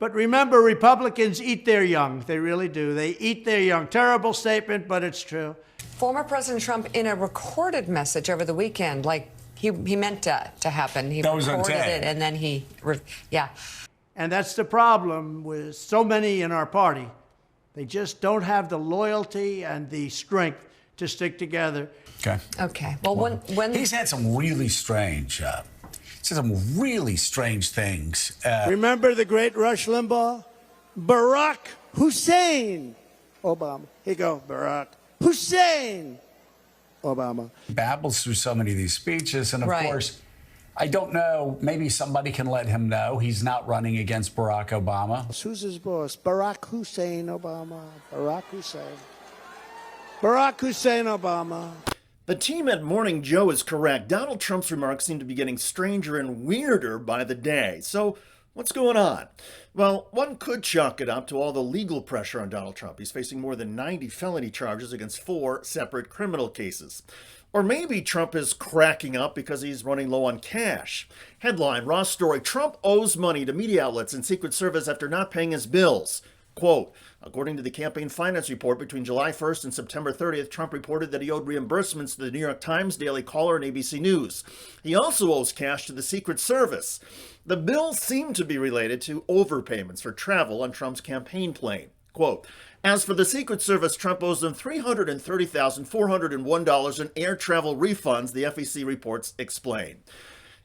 But remember, Republicans eat their young. They really do. They eat their young. Terrible statement, but it's true. Former President Trump, in a recorded message over the weekend, like he meant to happen. He recorded it, and then yeah. And that's the problem with so many in our party. They just don't have the loyalty and the strength to stick together. Okay. Well, when he's had some really strange, things. Remember the great Rush Limbaugh? Barack Hussein Obama. Here you go, Barack Hussein Obama. Babbles through so many of these speeches, and of course, I don't know, maybe somebody can let him know he's not running against Barack Obama. Who's his boss? Barack Hussein Obama. Barack Hussein. Barack Hussein Obama. The team at Morning Joe is correct. Donald Trump's remarks seem to be getting stranger and weirder by the day. So what's going on? Well, one could chalk it up to all the legal pressure on Donald Trump. He's facing more than 90 felony charges against 4 separate criminal cases. Or maybe Trump is cracking up because he's running low on cash. Headline, Raw story, Trump owes money to media outlets and Secret Service after not paying his bills. Quote, according to the campaign finance report, between July 1st and September 30th, Trump reported that he owed reimbursements to the New York Times, Daily Caller, and ABC News. He also owes cash to the Secret Service. The bills seem to be related to overpayments for travel on Trump's campaign plane. Quote, as for the Secret Service, Trump owes them $330,401 in air travel refunds, the FEC reports explain.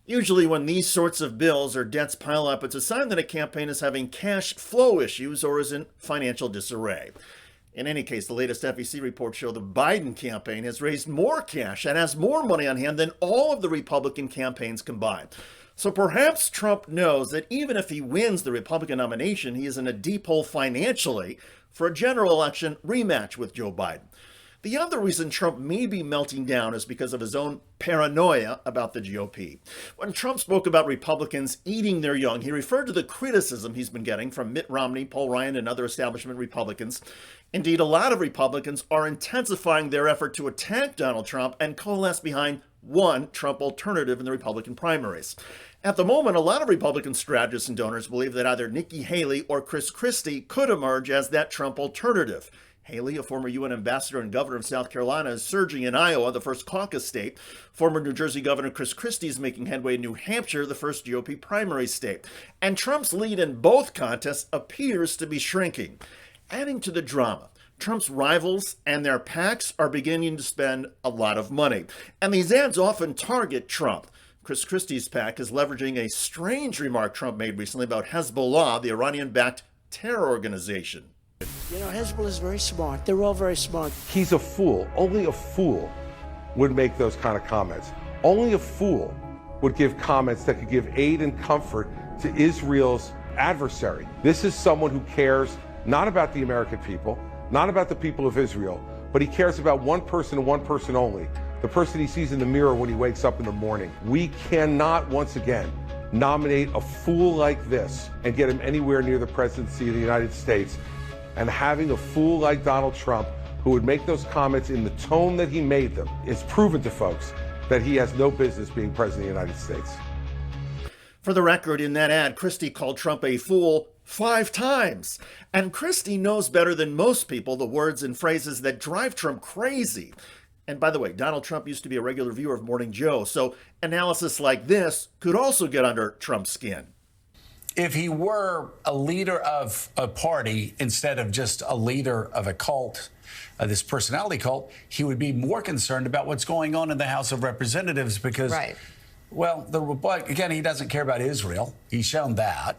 Usually when these sorts of bills or debts pile up, it's a sign that a campaign is having cash flow issues or is in financial disarray. In any case, the latest FEC reports show the Biden campaign has raised more cash and has more money on hand than all of the Republican campaigns combined. So perhaps Trump knows that even if he wins the Republican nomination, he is in a deep hole financially for a general election rematch with Joe Biden. The other reason Trump may be melting down is because of his own paranoia about the GOP. When Trump spoke about Republicans eating their young, he referred to the criticism he's been getting from Mitt Romney, Paul Ryan, and other establishment Republicans. Indeed, a lot of Republicans are intensifying their effort to attack Donald Trump and coalesce behind one Trump alternative in the Republican primaries. At the moment, a lot of Republican strategists and donors believe that either Nikki Haley or Chris Christie could emerge as that Trump alternative. Haley, a former UN ambassador and governor of South Carolina, is surging in Iowa, the first caucus state. Former New Jersey Governor Chris Christie is making headway in New Hampshire, the first GOP primary state. And Trump's lead in both contests appears to be shrinking. Adding to the drama, Trump's rivals and their PACs are beginning to spend a lot of money. And these ads often target Trump. Chris Christie's PAC is leveraging a strange remark Trump made recently about Hezbollah, the Iranian-backed terror organization. You know, Hezbollah is very smart. They're all very smart. He's a fool. Only a fool would make those kind of comments. Only a fool would give comments that could give aid and comfort to Israel's adversary. This is someone who cares not about the American people, not about the people of Israel, but he cares about one person and one person only, the person he sees in the mirror when he wakes up in the morning. We cannot, once again, nominate a fool like this and get him anywhere near the presidency of the United States. And having a fool like Donald Trump, who would make those comments in the tone that he made them, is proven to folks that he has no business being president of the United States. For the record, in that ad, Christie called Trump a fool 5 times. And Christie knows better than most people the words and phrases that drive Trump crazy. And by the way, Donald Trump used to be a regular viewer of Morning Joe, so analysis like this could also get under Trump's skin. If he were a leader of a party instead of just a leader of a cult, this personality cult, he would be more concerned about what's going on in the House of Representatives because, well, again, he doesn't care about Israel. He's shown that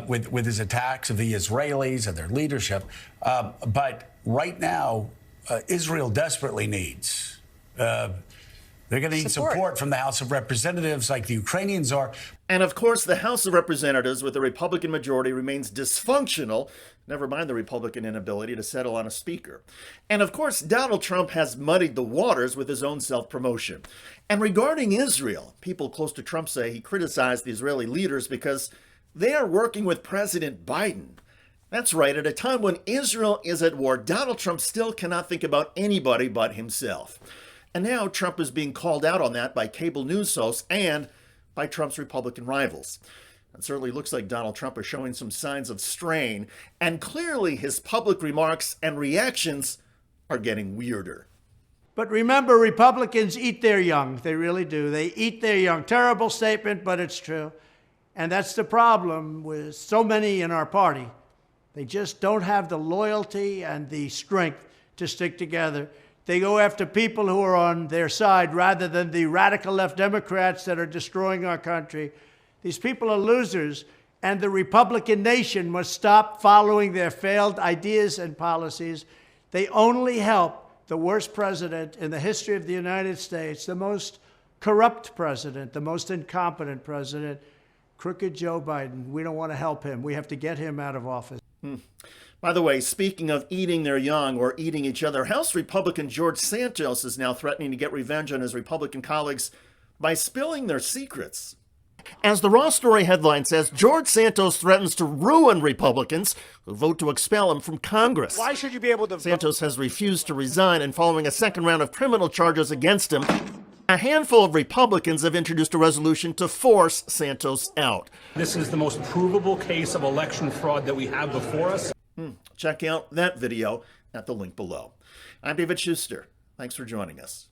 with his attacks of the Israelis and their leadership. But right now, Israel desperately needs they're going to need support from the House of Representatives like the Ukrainians are. And of course, the House of Representatives with a Republican majority remains dysfunctional, never mind the Republican inability to settle on a speaker. And of course, Donald Trump has muddied the waters with his own self-promotion. And regarding Israel, people close to Trump say he criticized the Israeli leaders because they are working with President Biden. That's right, at a time when Israel is at war, Donald Trump still cannot think about anybody but himself. And now Trump is being called out on that by cable news hosts and by Trump's Republican rivals. It certainly looks like Donald Trump is showing some signs of strain, and clearly his public remarks and reactions are getting weirder. But remember, Republicans eat their young. They really do. They eat their young. Terrible statement, but it's true. And that's the problem with so many in our party. They just don't have the loyalty and the strength to stick together. They go after people who are on their side rather than the radical left Democrats that are destroying our country. These people are losers, and the Republican nation must stop following their failed ideas and policies. They only help the worst president in the history of the United States, the most corrupt president, the most incompetent president, crooked Joe Biden. We don't want to help him. We have to get him out of office. By the way, speaking of eating their young or eating each other, House Republican George Santos is now threatening to get revenge on his Republican colleagues by spilling their secrets. As the Raw Story headline says, George Santos threatens to ruin Republicans who vote to expel him from Congress. Why should you be able to... Santos has refused to resign, and following a second round of criminal charges against him, a handful of Republicans have introduced a resolution to force Santos out. This is the most provable case of election fraud that we have before us. Check out that video at the link below. I'm David Shuster. Thanks for joining us.